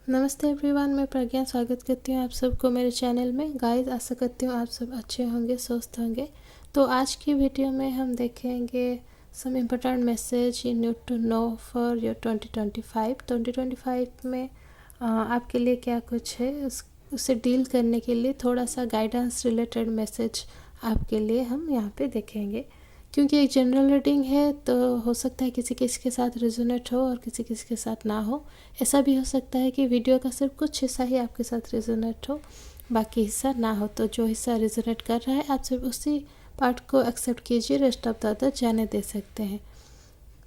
नमस्ते एवरीवन, मैं प्रज्ञा स्वागत करती हूँ आप सबको मेरे चैनल में। गाइस, आशा करती हूँ आप सब अच्छे होंगे, स्वस्थ होंगे। तो आज की वीडियो में हम देखेंगे some important message you need to know for your 2025 में आपके लिए क्या कुछ है उससे डील करने के लिए थोड़ा सा गाइडेंस रिलेटेड मैसेज आपके लिए हम यहाँ पे देखेंगे। क्योंकि एक जनरल रीडिंग है तो हो सकता है किसी किसी के साथ रेजोनेट हो और किसी किसी के साथ ना हो। ऐसा भी हो सकता है कि वीडियो का सिर्फ कुछ हिस्सा ही आपके साथ रेजोनेट हो, बाकी हिस्सा ना हो। तो जो हिस्सा रेजोनेट कर रहा है आप सिर्फ उसी पार्ट को एक्सेप्ट कीजिए, रेस्ट ऑफ द अदर जाने दे सकते हैं।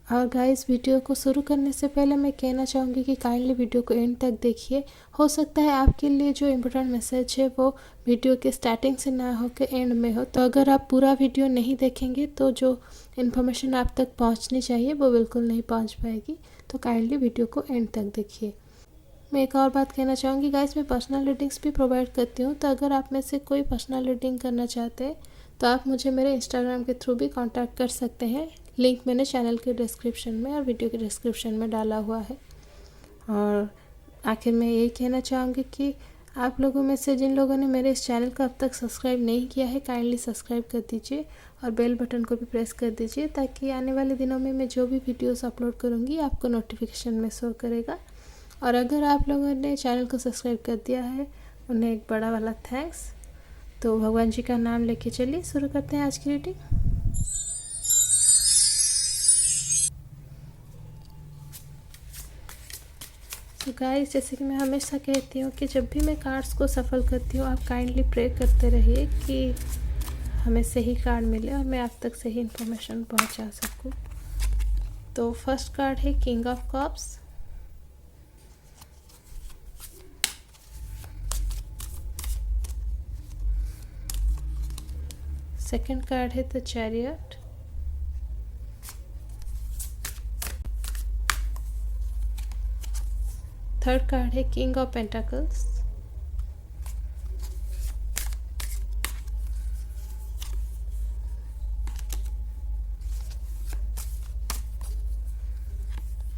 और गाइस, वीडियो को शुरू करने से पहले मैं कहना चाहूँगी कि काइंडली वीडियो को एंड तक देखिए। हो सकता है आपके लिए जो इम्पोर्टेंट मैसेज है वो वीडियो के स्टार्टिंग से ना हो के एंड में हो। तो अगर आप पूरा वीडियो नहीं देखेंगे तो जो इन्फॉर्मेशन आप तक पहुँचनी चाहिए वो बिल्कुल नहीं पहुँच पाएगी। तो काइंडली वीडियो को एंड तक देखिए। मैं एक और बात कहना चाहूँगी गाइस, मैं पर्सनल रीडिंग्स भी प्रोवाइड करती हूँ। तो अगर आप में से कोई पर्सनल रीडिंग करना चाहते हैं तो आप मुझे मेरे इंस्टाग्राम के थ्रू भी कांटेक्ट कर सकते हैं। लिंक मैंने चैनल के डिस्क्रिप्शन में और वीडियो के डिस्क्रिप्शन में डाला हुआ है। और आखिर में यही कहना चाहूँगी कि आप लोगों में से जिन लोगों ने मेरे इस चैनल को अब तक सब्सक्राइब नहीं किया है, काइंडली सब्सक्राइब कर दीजिए और बेल बटन को भी प्रेस कर दीजिए, ताकि आने वाले दिनों में मैं जो भी वीडियोस अपलोड करूँगी आपको नोटिफिकेशन में शो करेगा। और अगर आप लोगों ने चैनल को सब्सक्राइब कर दिया है, उन्हें एक बड़ा वाला थैंक्स। तो भगवान जी का नाम लेके चलिए शुरू करते हैं आज की रीडिंग। तो गाइस, जैसे कि मैं हमेशा कहती हूँ कि जब भी मैं कार्ड्स को सफल करती हूँ आप काइंडली प्रे करते रहिए कि हमें सही कार्ड मिले और मैं आप तक सही इन्फॉर्मेशन पहुँचा सकूँ। तो फर्स्ट कार्ड है king of cups. Second card है द चैरियट। थर्ड कार्ड है किंग ऑफ पेंटाकल्स।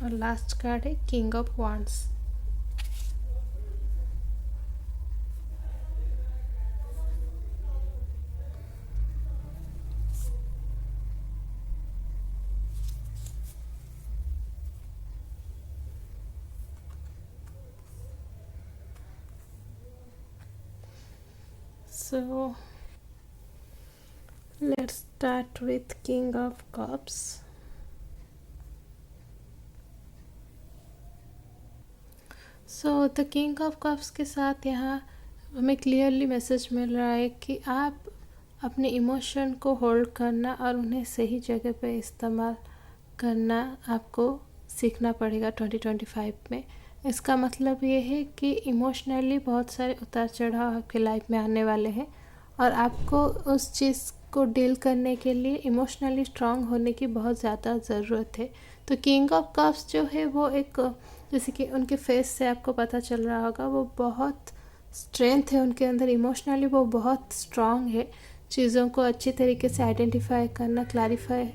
और लास्ट कार्ड है king of wands. So let's start with King of Cups. So the King of Cups के साथ यहाँ हमें clearly message मिल रहा है कि आप अपने इमोशन को होल्ड करना और उन्हें सही जगह पे इस्तेमाल करना आपको सीखना पड़ेगा 2025 में। इसका मतलब ये है कि इमोशनली बहुत सारे उतार चढ़ाव आपके लाइफ में आने वाले हैं और आपको उस चीज़ को डील करने के लिए इमोशनली स्ट्रांग होने की बहुत ज़्यादा ज़रूरत है। तो किंग ऑफ कप्स जो है वो एक, जैसे कि उनके फेस से आपको पता चल रहा होगा, वो बहुत स्ट्रेंथ है उनके अंदर, इमोशनली वो बहुत स्ट्रांग है। चीज़ों को अच्छी तरीके से आइडेंटिफाई करना, क्लैरिफाई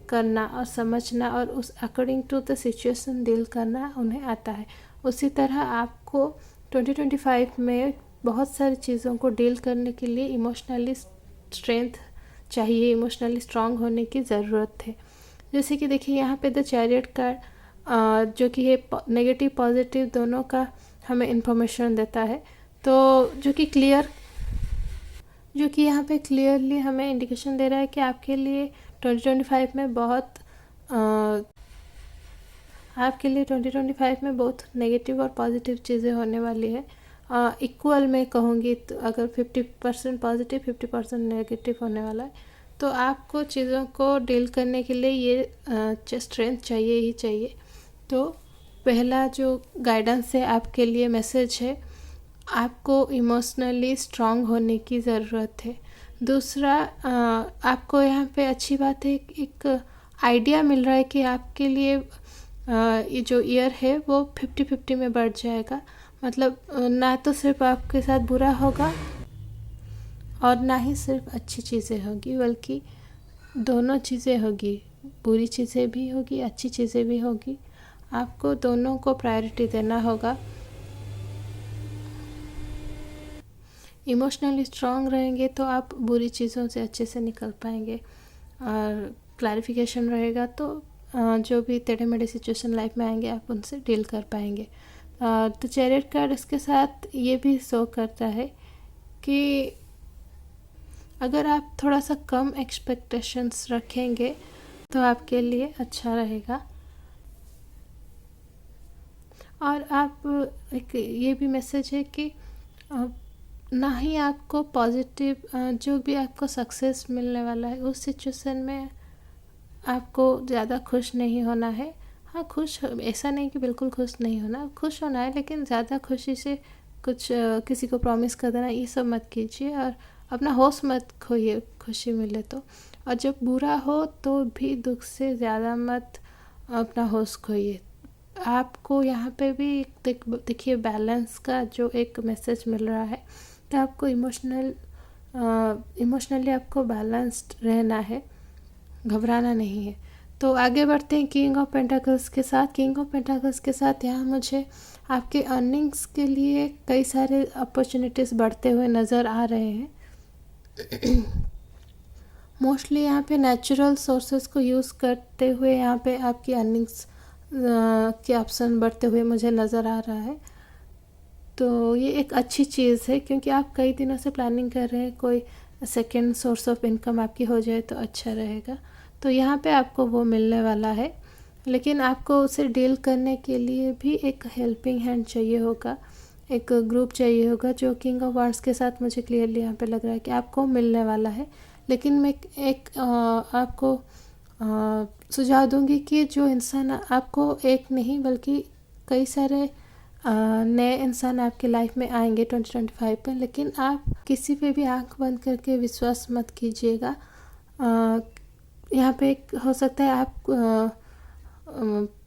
करना और समझना और उस according to the situation deal करना उन्हें आता है। उसी तरह आपको 2025 में बहुत सारी चीज़ों को डील करने के लिए इमोशनली स्ट्रेंथ चाहिए, इमोशनली स्ट्रांग होने की ज़रूरत है। जैसे कि देखिए यहाँ पे द चैरियट कार्ड जो कि ये नेगेटिव पॉजिटिव दोनों का हमें इन्फॉर्मेशन देता है। तो जो कि यहाँ पे क्लियरली हमें इंडिकेशन दे रहा है कि आपके लिए 2025 में आपके लिए 2025 में बहुत नेगेटिव और पॉजिटिव चीज़ें होने वाली है। इक्वल मैं कहूँगी, तो अगर 50% पॉजिटिव 50% नेगेटिव होने वाला है, तो आपको चीज़ों को डील करने के लिए ये स्ट्रेंथ चाहिए ही चाहिए। तो पहला जो गाइडेंस है आपके लिए, मैसेज है, आपको इमोशनली स्ट्रांग होने की ज़रूरत है। दूसरा, आपको यहाँ पे अच्छी बात है, एक आइडिया मिल रहा है कि आपके लिए ये जो ईयर है वो 50-50 में बढ़ जाएगा। मतलब ना तो सिर्फ आपके साथ बुरा होगा और ना ही सिर्फ अच्छी चीज़ें होगी, बल्कि दोनों चीज़ें होगी, बुरी चीज़ें भी होगी, अच्छी चीज़ें भी होगी। आपको दोनों को प्रायोरिटी देना होगा। इमोशनली स्ट्रांग रहेंगे तो आप बुरी चीज़ों से अच्छे से निकल पाएंगे, और क्लैरिफिकेशन रहेगा तो जो भी टेढ़े मेढ़े सिचुएशन लाइफ में आएंगे आप उनसे डील कर पाएंगे। तो चैरियट कार्ड इसके साथ ये भी शो करता है कि अगर आप थोड़ा सा कम एक्सपेक्टेशंस रखेंगे तो आपके लिए अच्छा रहेगा। और आप एक ये भी मैसेज है कि ना ही आपको पॉजिटिव जो भी आपको सक्सेस मिलने वाला है उस सिचुएशन में आपको ज़्यादा खुश नहीं होना है। हाँ, खुश, ऐसा नहीं कि बिल्कुल खुश नहीं होना, खुश होना है, लेकिन ज़्यादा खुशी से कुछ किसी को प्रॉमिस कर देना ये सब मत कीजिए, और अपना होश मत खोइए खुशी मिले तो। और जब बुरा हो तो भी दुख से ज़्यादा मत अपना होश खोइए। आपको यहाँ पे भी देखिए बैलेंस का जो एक मैसेज मिल रहा है, तो आपको इमोशनली आपको बैलेंस्ड रहना है, घबराना नहीं है। तो आगे बढ़ते हैं किंग ऑफ पेंटाकल्स के साथ। किंग ऑफ पेंटाकल्स के साथ यहाँ मुझे आपके अर्निंग्स के लिए कई सारे अपॉर्चुनिटीज़ बढ़ते हुए नज़र आ रहे हैं। मोस्टली यहाँ पे नेचुरल सोर्सेज को यूज़ करते हुए यहाँ पे आपकी अर्निंग्स के ऑप्शन बढ़ते हुए मुझे नज़र आ रहा है। तो ये एक अच्छी चीज़ है, क्योंकि आप कई दिनों से प्लानिंग कर रहे हैं कोई सेकेंड सोर्स ऑफ इनकम आपकी हो जाए तो अच्छा रहेगा। तो यहाँ पे आपको वो मिलने वाला है, लेकिन आपको उसे डील करने के लिए भी एक हेल्पिंग हैंड चाहिए होगा, एक ग्रुप चाहिए होगा, जो किंग ऑफ वांड्स के साथ मुझे क्लियरली यहाँ पे लग रहा है कि आपको मिलने वाला है। लेकिन मैं एक आपको सुझाव दूंगी कि जो इंसान आपको एक नहीं बल्कि कई सारे नए इंसान आपके लाइफ में आएंगे 2025 में, लेकिन आप किसी पे भी आंख बंद करके विश्वास मत कीजिएगा। यहाँ पे हो सकता है आप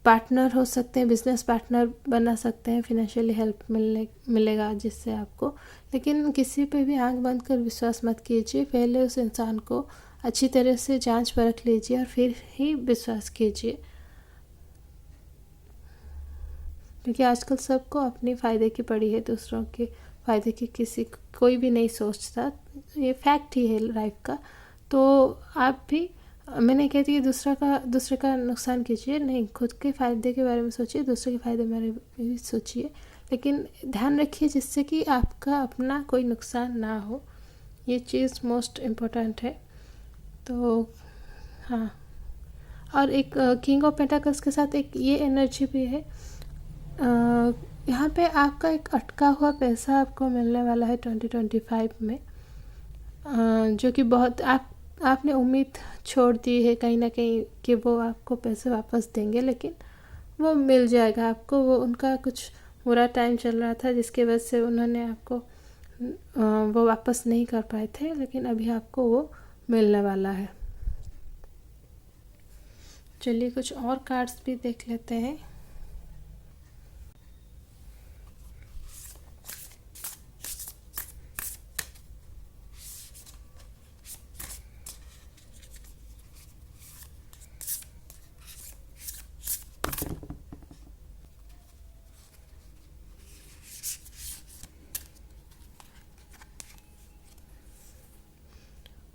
पार्टनर हो सकते हैं, बिजनेस पार्टनर बना सकते हैं, फिनेंशियली हेल्प मिलेगा जिससे आपको, लेकिन किसी पे भी आंख बंद कर विश्वास मत कीजिए। पहले उस इंसान को अच्छी तरह से जांच परख लीजिए और फिर ही विश्वास कीजिए, क्योंकि आजकल सबको अपने फ़ायदे की पड़ी है, दूसरों के फ़ायदे की कोई भी नहीं सोचता। ये फैक्ट ही है लाइफ का। तो आप भी, मैं नहीं कहती कि दूसरे का नुकसान कीजिए, नहीं, खुद के फ़ायदे के बारे में सोचिए, दूसरे के फ़ायदे के बारे में भी सोचिए, लेकिन ध्यान रखिए जिससे कि आपका अपना कोई नुकसान ना हो। ये चीज़ मोस्ट इम्पोर्टेंट है। तो हाँ, और एक किंग ऑफ पेंटाकल्स के साथ एक ये एनर्जी भी है, यहाँ पे आपका एक अटका हुआ पैसा आपको मिलने वाला है 2025 में, जो कि बहुत आपने उम्मीद छोड़ दी है कहीं ना कहीं कि वो आपको पैसे वापस देंगे, लेकिन वो मिल जाएगा आपको। वो उनका कुछ बुरा टाइम चल रहा था जिसकी वजह से उन्होंने आपको वो वापस नहीं कर पाए थे, लेकिन अभी आपको वो मिलने वाला है। चलिए कुछ और कार्ड्स भी देख लेते हैं।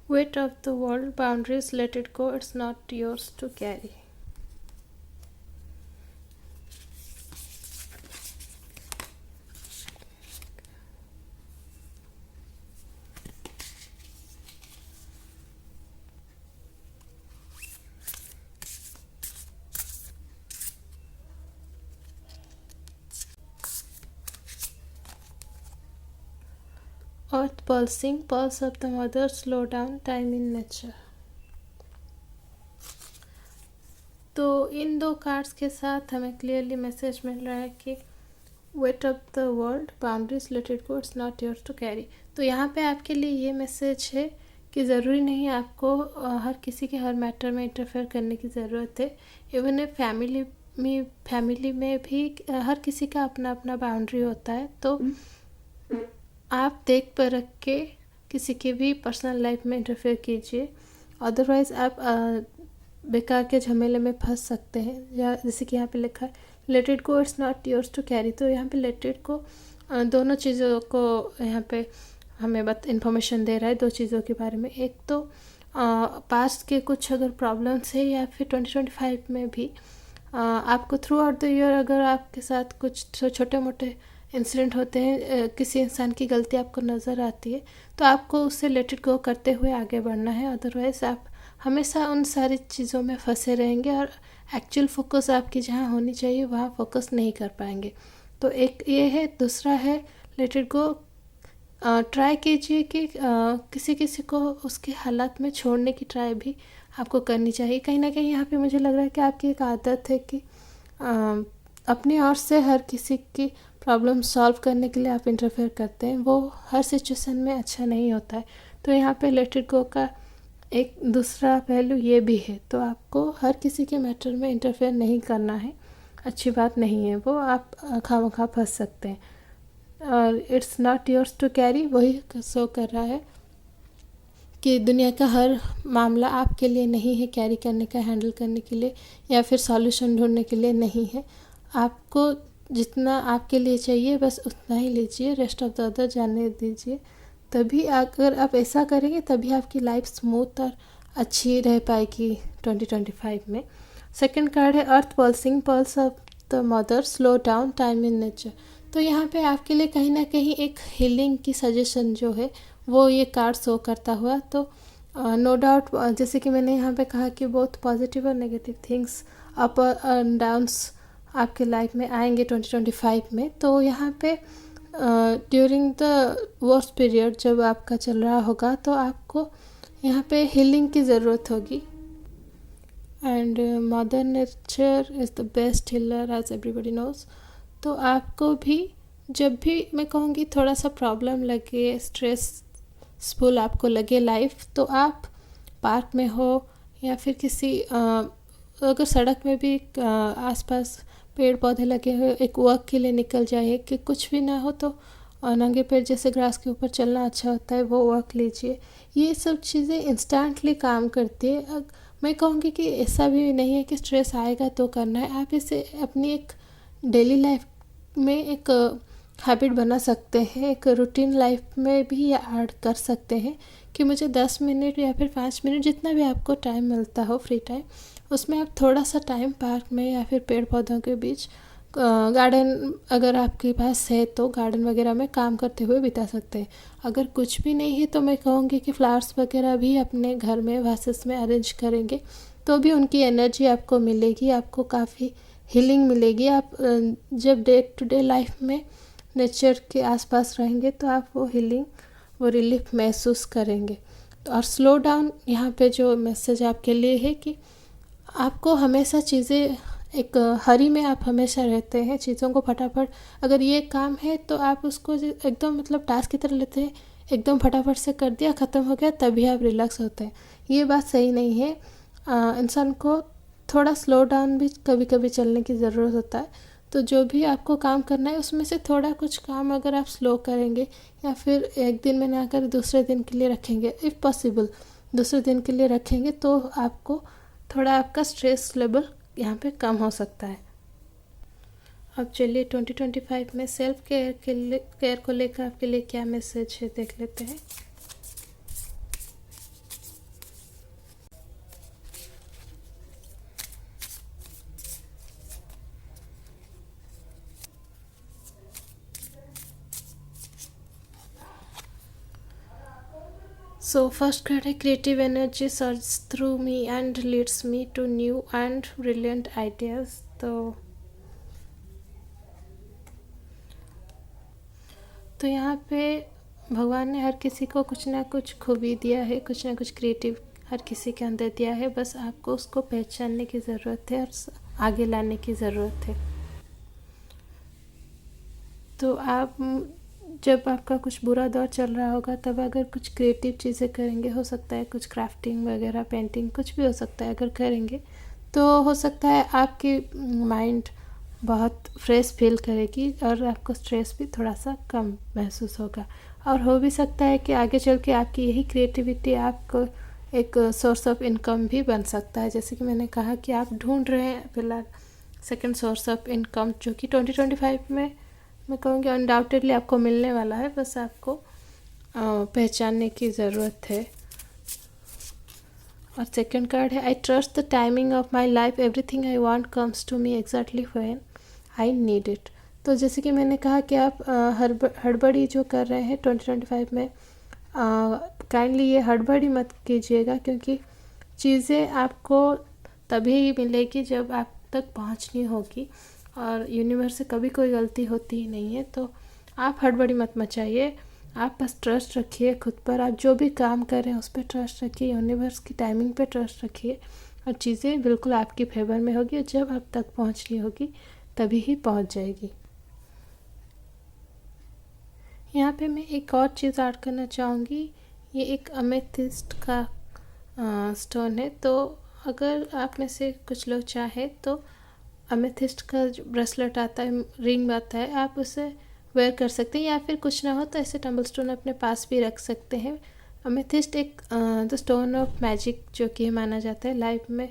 Weight of the world, boundaries, let it go, it's not yours to carry. Earth pulsing, pulse of the mother, slow down, time in nature. तो इन दो कार्ड्स के साथ हमें क्लियरली मैसेज मिल रहा है कि weight of the world, boundaries, let it go, it's not yours to carry. तो यहाँ पे आपके लिए ये मैसेज है कि ज़रूरी नहीं आपको हर किसी के हर मैटर में इंटरफेयर करने की ज़रूरत है। इवन ए फैमिली में भी हर किसी का अपना अपना बाउंड्री होता है। तो आप देख परख के किसी के भी पर्सनल लाइफ में इंटरफेयर कीजिए, अदरवाइज़ आप बेकार के झमेले में फंस सकते हैं। या जैसे कि यहाँ पे लिखा है let it go, it's not yours to carry. तो यहाँ पे लेट इट को दोनों चीज़ों को यहाँ पे हमें इन्फॉर्मेशन दे रहा है 2 चीज़ों के बारे में। एक तो पास्ट के कुछ अगर प्रॉब्लम्स है या फिर 2025 में भी आपको थ्रू आउट द ईयर अगर आपके साथ कुछ छोटे मोटे इंसिडेंट होते हैं, किसी इंसान की गलती आपको नज़र आती है, तो आपको उससे लेट इट गो करते हुए आगे बढ़ना है। अदरवाइज़ आप हमेशा उन सारी चीज़ों में फंसे रहेंगे और एक्चुअल फोकस आपकी जहाँ होनी चाहिए वहाँ फोकस नहीं कर पाएंगे। तो एक ये है। दूसरा है लेट इट गो। ट्राई कीजिए कि किसी किसी को उसके हालात में छोड़ने की ट्राई भी आपको करनी चाहिए। कहीं ना कहीं यहाँ पे मुझे लग रहा है कि आपकी एक आदत है कि अपनी ओर से हर किसी की प्रॉब्लम सॉल्व करने के लिए आप इंटरफेयर करते हैं, वो हर सिचुएशन में अच्छा नहीं होता है। तो यहाँ पे लेट इट गो का एक दूसरा पहलू ये भी है। तो आपको हर किसी के मैटर में इंटरफेयर नहीं करना है, अच्छी बात नहीं है वो। आप खामखा फंस सकते हैं और it's not yours to carry, वही शो कर रहा है कि दुनिया का हर मामला आपके लिए नहीं है कैरी करने का, हैंडल करने के लिए या फिर सॉल्यूशन ढूंढने के लिए नहीं है। आपको जितना आपके लिए चाहिए बस उतना ही लीजिए, रेस्ट ऑफ द अदर जाने दीजिए। तभी अगर आप ऐसा करेंगे तभी आपकी लाइफ स्मूथ और अच्छी रह पाएगी 2025 में। सेकंड कार्ड है earth pulsing pulse of the mother, slow down, time in nature. तो यहाँ पे आपके लिए कहीं ना कहीं एक हीलिंग की सजेशन जो है वो ये कार्ड शो करता हुआ। तो नो डाउट जैसे कि मैंने यहाँ पे कहा कि बहुत पॉजिटिव और negative things, up and downs आपके लाइफ में आएंगे 2025 में। तो यहाँ पे ड्यूरिंग द वर्स्ट पीरियड जब आपका चल रहा होगा तो आपको यहाँ पे हीलिंग की ज़रूरत होगी। And mother nature is the best healer as everybody knows. तो आपको भी जब भी मैं कहूँगी थोड़ा सा प्रॉब्लम लगे, स्ट्रेसफुल आपको लगे लाइफ, तो आप पार्क में हो या फिर किसी अगर सड़क में भी आसपास पेड़ पौधे लगे हुए एक वॉक के लिए निकल जाइए, कि कुछ भी ना हो तो नंगे पैर जैसे ग्रास के ऊपर चलना अच्छा होता है वो वॉक लीजिए। ये सब चीज़ें इंस्टेंटली काम करती है। मैं कहूँगी कि ऐसा भी नहीं है कि स्ट्रेस आएगा तो करना है, आप इसे अपनी एक डेली लाइफ में एक हैबिट बना सकते हैं, एक रूटीन लाइफ में भी ऐड कर सकते हैं कि मुझे 10 मिनट या फिर 5 मिनट जितना भी आपको टाइम मिलता हो फ्री टाइम, उसमें आप थोड़ा सा टाइम पार्क में या फिर पेड़ पौधों के बीच, गार्डन अगर आपके पास है तो गार्डन वगैरह में काम करते हुए बिता सकते हैं। अगर कुछ भी नहीं है तो मैं कहूँगी कि फ्लावर्स वगैरह भी अपने घर में वासेस में अरेंज करेंगे तो भी उनकी एनर्जी आपको मिलेगी, आपको काफ़ी हीलिंग मिलेगी। आप जब डे टू डे लाइफ में नेचर के आसपास रहेंगे तो आप वो हीलिंग, वो रिलीफ महसूस करेंगे। तो और स्लो डाउन यहाँ पे जो मैसेज आपके लिए है कि आपको हमेशा चीज़ें एक हरी में आप हमेशा रहते हैं, चीज़ों को फटाफट, अगर ये काम है तो आप उसको एकदम मतलब टास्क की तरह लेते हैं, एकदम फटाफट से कर दिया ख़त्म हो गया तभी आप रिलैक्स होते हैं। ये बात सही नहीं है। इंसान को थोड़ा स्लो डाउन भी कभी कभी चलने की ज़रूरत होता है। तो जो भी आपको काम करना है उसमें से थोड़ा कुछ काम अगर आप स्लो करेंगे या फिर एक दिन में ना कर दूसरे दिन के लिए रखेंगे, इफ़ पॉसिबल दूसरे दिन के लिए रखेंगे तो आपको थोड़ा आपका स्ट्रेस लेवल यहाँ पे कम हो सकता है। अब चलिए 2025 में सेल्फ केयर को लेकर आपके लिए क्या मैसेज है देख लेते हैं। So first कार्ड है creative energy surge through me and leads me to new and brilliant ideas. तो यहाँ पे भगवान ने हर किसी को कुछ ना कुछ खूबी दिया है, कुछ ना कुछ क्रिएटिव हर किसी के अंदर दिया है, बस आपको उसको पहचानने की ज़रूरत है और आगे लाने की ज़रूरत है। तो आप जब आपका कुछ बुरा दौर चल रहा होगा तब अगर कुछ क्रिएटिव चीज़ें करेंगे, हो सकता है कुछ क्राफ्टिंग वगैरह, पेंटिंग, कुछ भी हो सकता है, अगर करेंगे तो हो सकता है आपकी माइंड बहुत फ्रेश फील करेगी और आपको स्ट्रेस भी थोड़ा सा कम महसूस होगा। और हो भी सकता है कि आगे चल के आपकी यही क्रिएटिविटी आपको एक सोर्स ऑफ इनकम भी बन सकता है। जैसे कि मैंने कहा कि आप ढूंढ रहे हैं फिलहाल सेकंड सोर्स ऑफ इनकम, जो कि 2025 में मैं कहूँगी अनडाउटेडली आपको मिलने वाला है, बस आपको पहचानने की ज़रूरत है। और सेकंड कार्ड है, I trust the timing of my life, everything I want comes to me exactly when I need it. तो जैसे कि मैंने कहा कि आप हड़बड़ी जो कर रहे हैं 2025 में, काइंडली ये हड़बड़ी मत कीजिएगा, क्योंकि चीज़ें आपको तभी मिलेगी जब आप तक पहुंचनी होगी, और यूनिवर्स से कभी कोई गलती होती ही नहीं है। तो आप हड़बड़ी मत मचाइए, आप बस ट्रस्ट रखिए खुद पर। आप जो भी काम कर रहे हैं उस पर ट्रस्ट रखिए, यूनिवर्स की टाइमिंग पे ट्रस्ट रखिए, और चीज़ें बिल्कुल आपकी फेवर में होगी, और जब आप तक पहुंचनी होगी तभी ही पहुंच जाएगी। यहाँ पे मैं एक और चीज़ ऐड करना चाहूँगी, ये एक अमेथिस्ट का स्टोन है। तो अगर आप में से कुछ लोग चाहें तो अमेथिस्ट का जो ब्रेसलेट आता है, रिंग आता है, आप उसे वेयर कर सकते हैं, या फिर कुछ ना हो तो ऐसे टम्बल स्टोन अपने पास भी रख सकते हैं। अमेथिस्ट एक द स्टोन ऑफ मैजिक जो कि माना जाता है, लाइफ में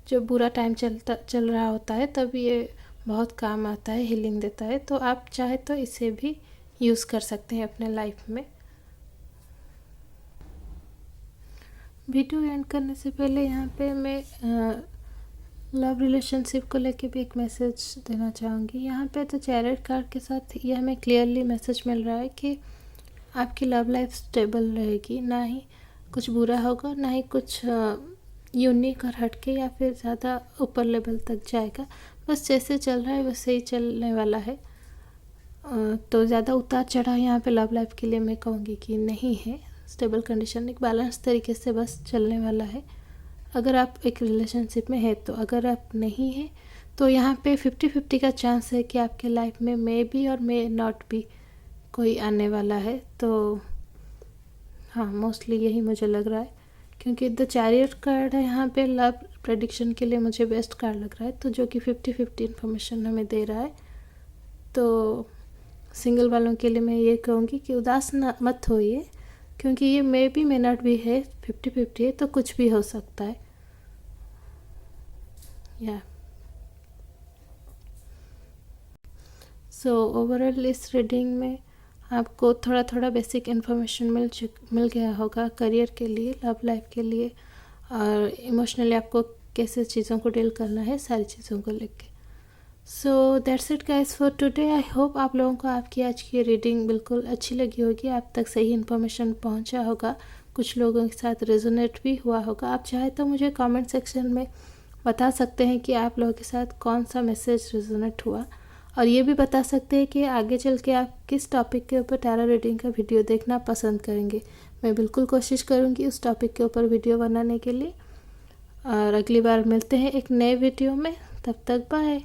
जो बुरा टाइम चल रहा होता है तब ये बहुत काम आता है, हीलिंग देता है। तो आप चाहे तो इसे भी यूज़ कर सकते हैं अपने लाइफ में। वीडियो एंड करने से पहले यहाँ पे मैं लव रिलेशनशिप को लेके भी एक मैसेज देना चाहूँगी। यहाँ पे तो चैरियट कार्ड के साथ ये हमें क्लियरली मैसेज मिल रहा है कि आपकी लव लाइफ स्टेबल रहेगी, ना ही कुछ बुरा होगा, ना ही कुछ यूनिक और हटके या फिर ज़्यादा ऊपर लेवल तक जाएगा। बस जैसे चल रहा है वैसे ही चलने वाला है। तो ज़्यादा उतार चढ़ाव यहाँ पे लव लाइफ के लिए मैं कहूँगी कि नहीं है। स्टेबल कंडीशन एक बैलेंस तरीके से बस चलने वाला है, अगर आप एक रिलेशनशिप में है तो। अगर आप नहीं है तो यहाँ पे 50-50 का चांस है कि आपके लाइफ में मे बी और मे नॉट भी कोई आने वाला है। तो हाँ, मोस्टली यही मुझे लग रहा है, क्योंकि द चैरियट कार्ड है यहाँ पे लव प्रेडिक्शन के लिए मुझे बेस्ट कार्ड लग रहा है, तो जो कि 50-50 इन्फॉर्मेशन हमें दे रहा है। तो सिंगल वालों के लिए मैं ये कहूँगी कि उदास मत होइए, क्योंकि ये मे बी मे नॉट भी है, 50-50 है, तो कुछ भी हो सकता है। या सो ओवरऑल इस रीडिंग में आपको थोड़ा थोड़ा बेसिक इन्फॉर्मेशन मिल गया होगा करियर के लिए, लव लाइफ के लिए, और इमोशनली आपको कैसे चीज़ों को डील करना है, सारी चीज़ों को लेके। So that's it guys for today. I hope आप लोगों को आपकी आज की रीडिंग बिल्कुल अच्छी लगी होगी, आप तक सही इन्फॉर्मेशन पहुंचा होगा, कुछ लोगों के साथ रेजोनेट भी हुआ होगा। आप चाहे तो मुझे कमेंट सेक्शन में बता सकते हैं कि आप लोगों के साथ कौन सा मैसेज रेजोनेट हुआ, और ये भी बता सकते हैं कि आगे चल के आप किस टॉपिक के ऊपर टैरो रीडिंग का वीडियो देखना पसंद करेंगे। मैं बिल्कुल कोशिश करूँगी उस टॉपिक के ऊपर वीडियो बनाने के लिए, और अगली बार मिलते हैं एक नए वीडियो में। तब तक बाय।